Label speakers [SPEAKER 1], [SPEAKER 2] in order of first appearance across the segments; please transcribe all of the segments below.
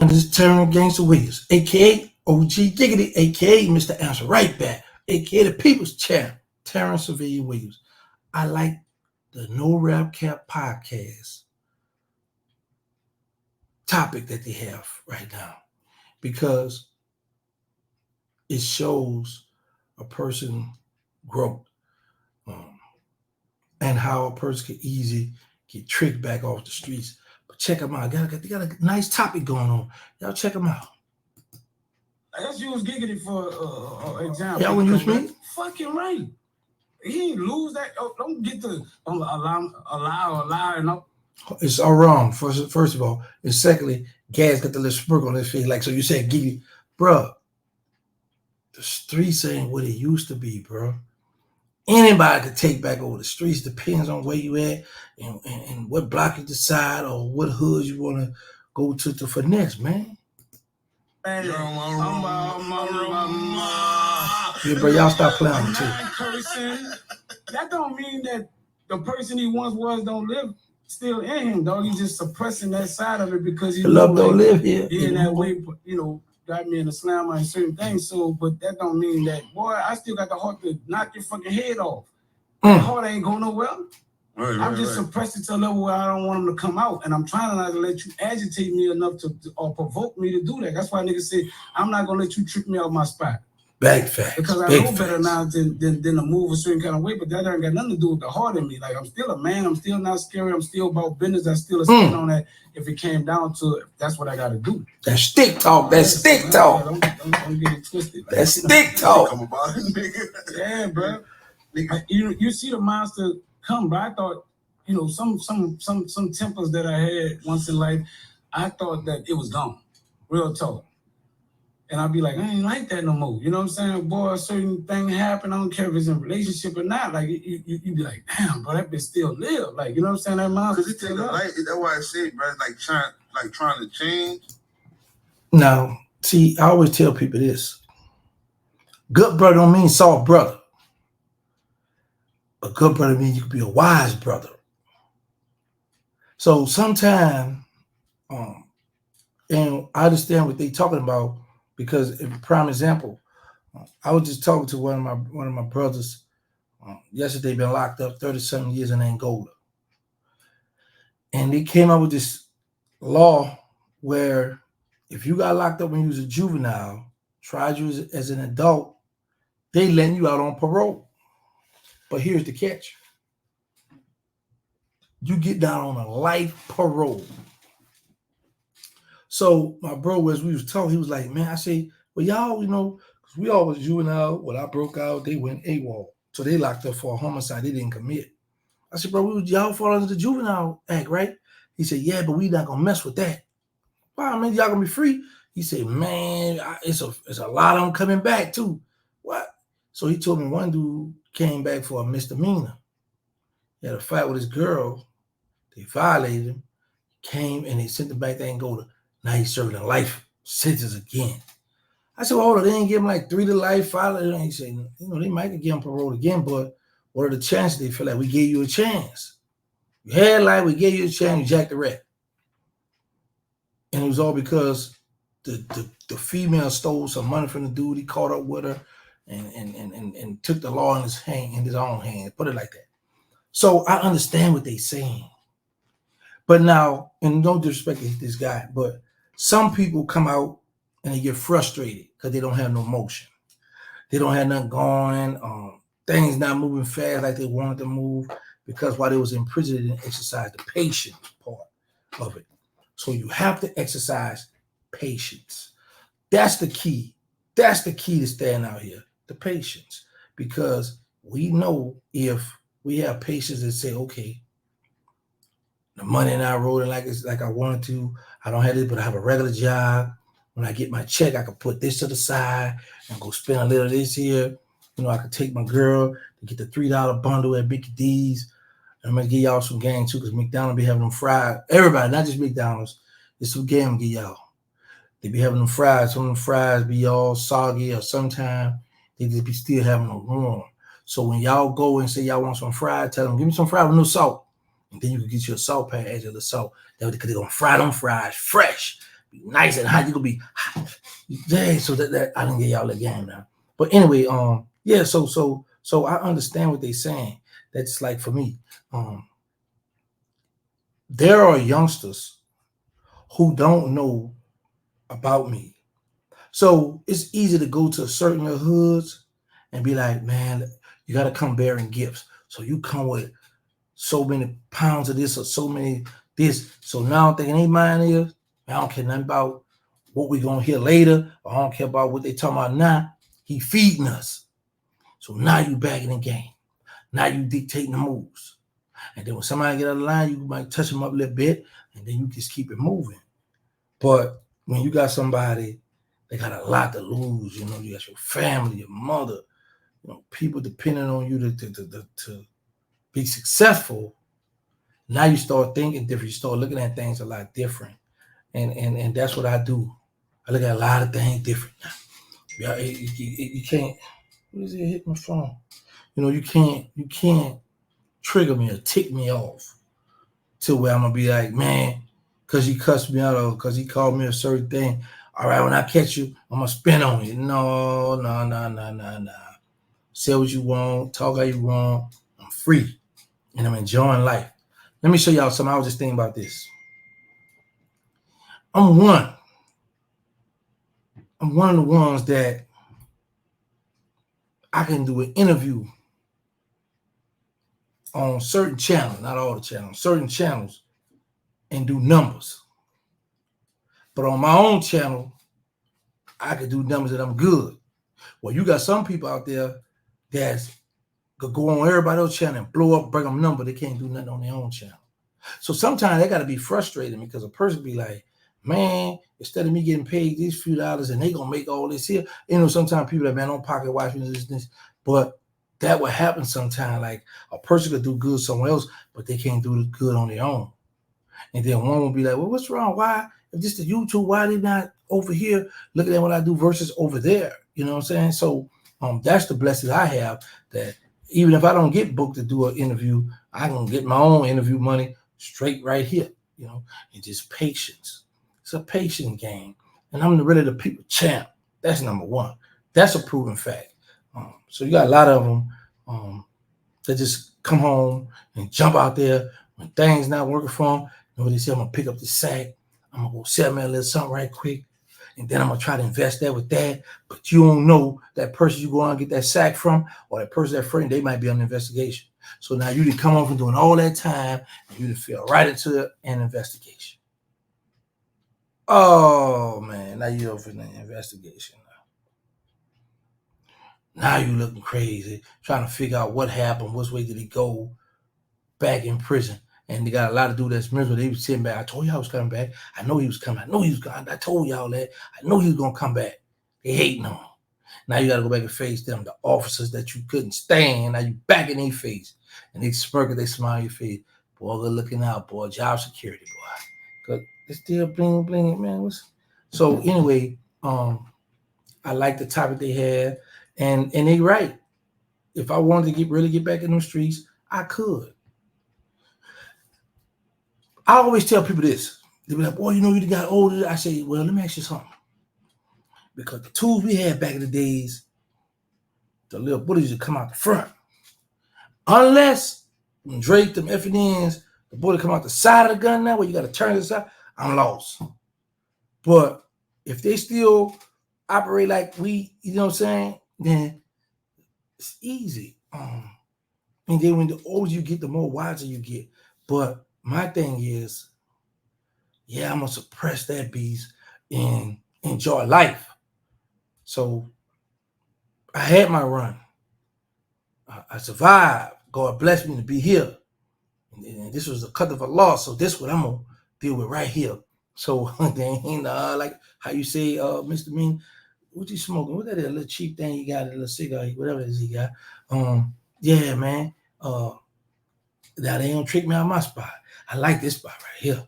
[SPEAKER 1] And this is Terrancegangstawilliams, a.k.a. OG Giggity, a.k.a. Mr. Answer Right Back, a.k.a. the People's Champ, Terrancegangstawilliams. I like the No Rap Cap podcast topic that they have right now because it shows a person growth and how a person can easily get tricked back off the streets. But check them out. They got a nice topic going on. Y'all check them out.
[SPEAKER 2] I guess you was giggity for example.
[SPEAKER 1] Y'all want to use me?
[SPEAKER 2] Fucking right. He ain't lose that. Don't get to allow enough.
[SPEAKER 1] It's all wrong, first of all. And secondly, Gas got the little smirk on his face. Like, so you said, giggity. Bruh, the streets ain't what it used to be, bro. Anybody could take back over the streets. Depends on where you at and what block you decide or what hood you want to go to for next, man.
[SPEAKER 2] Yeah,
[SPEAKER 1] bro, y'all stop playing too.
[SPEAKER 2] That don't mean that the person he once was don't live still in him, dog. He's just suppressing that side of it because he
[SPEAKER 1] love don't live here.
[SPEAKER 2] Yeah, in that way, got me in a slammer and certain things. So, but that don't mean that, boy, I still got the heart to knock your fucking head off. That heart ain't going nowhere. I'm just suppressed it to a level where I don't want him to come out. And I'm trying not to let you agitate me enough or provoke me to do that. That's why niggas say, I'm not going to let you trick me out my spot.
[SPEAKER 1] Back facts.
[SPEAKER 2] Because I know better now than to move a certain kind of way, but that ain't got nothing to do with the heart in me. Like, I'm still a man. I'm still not scary. I'm still about business. I still stand on that. If it came down to it, that's what I got to do.
[SPEAKER 1] That's stick talk. That's stick talk.
[SPEAKER 2] Don't get it twisted. Like,
[SPEAKER 1] that's stick talk.
[SPEAKER 2] Yeah, bro. You see the monster come, but I thought, some tempers that I had once in life, I thought that it was gone. Real talk. And I'd be like, I ain't like that no more. You know what I'm saying? Boy, a certain thing happened. I don't care if it's in a relationship or not. Like, you be like, damn, bro, that bitch still live. Like, you know what I'm saying? That monster.
[SPEAKER 3] Because it take a light. That's why I say, bro, trying to change.
[SPEAKER 1] Now, see, I always tell people this. Good brother don't mean soft brother. A good brother means you can be a wise brother. So sometimes, and I understand what they talking about because, a prime example, I was just talking to one of my brothers yesterday. Been locked up 30-something years in Angola, and they came up with this law where if you got locked up when you was a juvenile, tried you as an adult, they letting you out on parole. But here's the catch. You get down on a life parole. So my bro, as we was talking, he was like, man, I say, well, y'all, because we all was juvenile. When I broke out, they went AWOL. So they locked up for a homicide they didn't commit. I said, bro, y'all fall under the Juvenile Act, right? He said, yeah, but we not going to mess with that. Wow, man, y'all going to be free? He said, man, it's a lot of them coming back too. What? So he told me one dude came back for a misdemeanor. He had a fight with his girl. They violated him, came and they sent him back to Angola. Now he's serving a life sentence again. I said, well, hold on, they didn't give him like 3 to life, 5 to life. He said, they might give him parole again, but what are the chances? They feel like we gave you a chance. You had life, we gave you a chance, you jacked the rat. And it was all because the female stole some money from the dude. He caught up with her and took the law in his own hand, put it like that. So I understand what they're saying. But now, and no disrespect to this guy, but some people come out and they get frustrated because they don't have no motion. They don't have nothing going. Things not moving fast like they wanted to move because while they was in prison, they didn't exercise the patience part of it. So you have to exercise patience. That's the key. That's the key to staying out here, the patience. Because we know if we have patience and say, okay, the money not rolling like I wanted to. I don't have this, but I have a regular job. When I get my check, I can put this to the side and go spend a little of this here. I can take my girl to get the $3 bundle at Mickey D's. I'm going to give y'all some game too because McDonald's be having them fried. Everybody, not just McDonald's. It's some game to get y'all. They be having them fried. Some of them fries be all soggy or sometimes they just be still having them warm. So when y'all go and say y'all want some fried, tell them, give me some fried with no salt. And then you can get you a salt pack, add your little salt. Because they're going to fry them fries fresh. be nice and hot. You gonna be hot. Yeah, so that I didn't get y'all the game now. But anyway, yeah, so I understand what they're saying. That's like for me, there are youngsters who don't know about me. So it's easy to go to certain hoods and be like, man, you got to come bearing gifts. So you come with so many pounds of this or so many this. So now I'm thinking, hey, mine is, I don't care nothing about what we're going to hear later, or I don't care about what they talking about now. He feeding us. So now you back in the game. Now you dictating the moves. And then when somebody get out of line, you might touch them up a little bit, and then you just keep it moving. But when you got somebody that got a lot to lose, you know, you got your family, your mother, you know, people depending on you to be successful, now you start thinking different. You start looking at things a lot different. And that's what I do. I look at a lot of things different. Yeah, you can't, what is it hit my phone? You know, you can't trigger me or tick me off to where I'm gonna be like, man, because he cussed me out or because he called me a certain thing. All right, when I catch you, I'm gonna spin on you. No. Say what you want, talk how you want. I'm free and I'm enjoying life. Let me show y'all something. I was just thinking about this. I'm one of the ones that I can do an interview on certain channels, not all the channels, certain channels, and do numbers. But on my own channel, I can do numbers that I'm good. Well, you got some people out there that could go on everybody else's channel and blow up, bring them number. They can't do nothing on their own channel. So sometimes they got to be frustrated because a person be like, man, instead of me getting paid these few dollars and they gonna make all this here. You know, sometimes people that, man, on pocket watching this, but that would happen sometimes. Like a person could do good somewhere else, but they can't do good on their own. And then one will be like, well, what's wrong? Why? If this is YouTube, why they not over here looking at what I do versus over there? You know what I'm saying? So that's the blessing I have, that even if I don't get booked to do an interview, I can get my own interview money straight right here, you know, and just patience. It's a patient game. And I'm really the people champ. That's number one. That's a proven fact. So you got a lot of them that just come home and jump out there when things not working for them. You know, they say, I'm going to pick up the sack. I'm going to go sell me a little something right quick. And then I'm going to try to invest that with that. But you don't know that person you go out and get that sack from, or that person, that friend, they might be on an investigation. So now you didn't come home from doing all that time and you didn't fell right into an investigation. Oh, man, now you're over in the investigation. Now you looking crazy, trying to figure out what happened, which way did he go back in prison. And they got a lot of dudes that's miserable. They was sitting back. I told y'all I was coming back. I know he was coming. I know he was coming. I told y'all that. I know he was going to come back. They hating on him. Now you got to go back and face them, the officers that you couldn't stand. Now you back in their face. And they smirk, they smile in your face. Boy, good looking out, boy. Job security, boy. Because it's still bling, man. So anyway, I like the topic they had. And they right. If I wanted to really get back in the streets, I could. I always tell people this. They be like, boy, you know, you got older. I say, well, let me ask you something. Because the tools we had back in the days, the little bullies would come out the front. Unless when Drake, them FNNs, the bullet come out the side of the gun now, where you got to turn it aside, I'm lost. But if they still operate like we, you know what I'm saying, then it's easy. And then when the older you get, the more wiser you get. But my thing is, yeah, I'm going to suppress that beast and enjoy life. So I had my run. I survived. God blessed me to be here. And this was a cut of a loss. So this is what I'm going to deal with right here. So they ain't like how you say, Mr. Mean, what you smoking? What that is, a little cheap thing you got, a little cigar, whatever it is he got. Yeah, man. Now they don't trick me out my spot. I like this spot right here.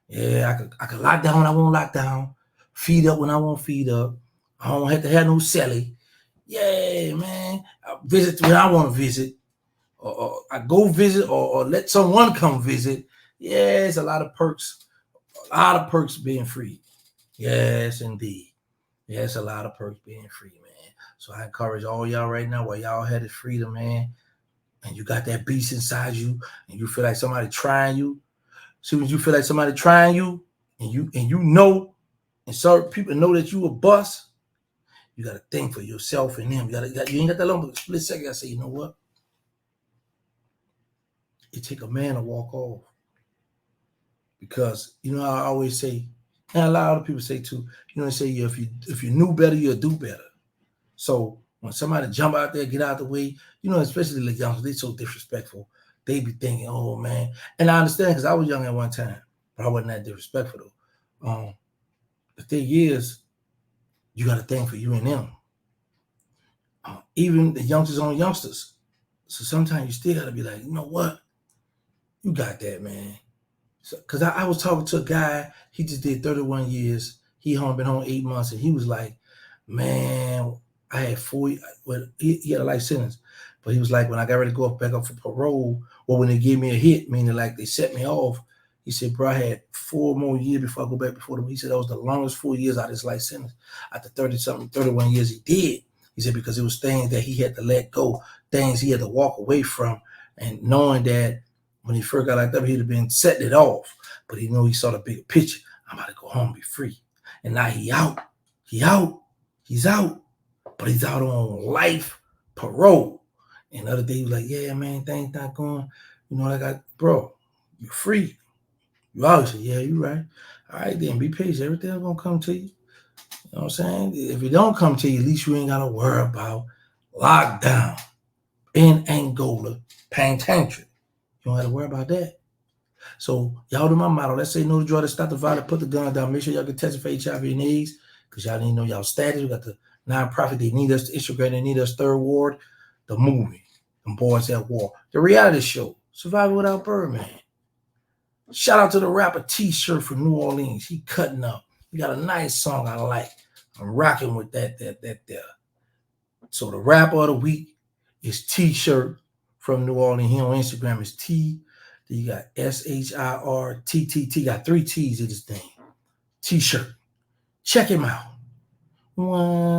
[SPEAKER 1] Yeah, I can lock down when I want lock down, feed up when I want feed up. I don't have to have no celly. Yeah, man. I visit when I want to visit. Or I go visit or let someone come visit. Yeah, it's a lot of perks. A lot of perks being free. Yes, indeed. Yeah, it's a lot of perks being free, man. So I encourage all y'all right now, while y'all had this freedom, man, and you got that beast inside you, and you feel like somebody trying you. As soon as you feel like somebody trying you, and you know, and certain people know that you a bust, you gotta think for yourself and them. You ain't got that long, but split second. I say, you know what? It take a man to walk off. Because you know, I always say, and a lot of other people say too, you know, they say if you knew better, you'll do better. So when somebody jump out there, get out the way, you know, especially the youngsters, they so disrespectful. They be thinking, oh man. And I understand because I was young at one time, but I wasn't that disrespectful though. The thing is, you got to think for you and them. Even the youngsters on youngsters. So sometimes you still got to be like, you know what? You got that, man. Because I was talking to a guy, he just did 31 years. He been home 8 months, and he was like, man, I had 4, well, he had a life sentence. But he was like, when I got ready to go back up for parole, or when they gave me a hit, meaning like they set me off, he said, bro, I had 4 more years before I go back before them. He said that was the longest 4 years out of his life sentence. After 31 years he did. He said because it was things that he had to let go, things he had to walk away from, and knowing that when he first got locked up, he'd have been setting it off. But he knew he saw the bigger picture. I'm about to go home and be free. And now he out. He's out. But he's out on life parole. And the other day he was like, yeah, man, things not going. You know, like, bro, you're free. You always say, yeah, you're right. All right, then be patient. Everything's going to come to you. You know what I'm saying? If it don't come to you, at least you ain't got to worry about lockdown in Angola, penitentiary. You don't have to worry about that. So y'all do my motto. Let's say no to drug, stop the violence, put the gun down. Make sure y'all get tested for HIV and AIDS because y'all need to know y'all status. We got the nonprofit. They need us to Instagram. They need us third ward. The movie, Them Boys at War. The reality show, Surviving Without Birdman. Shout out to the rapper T-Shirt from New Orleans. He cutting up. He got a nice song I like. I'm rocking with that there. So the rapper of the week is T-Shirt from New Orleans. He on Instagram is T. Then you got SHIRTTT. Got 3 T's in this thing. T-Shirt. Check him out. One.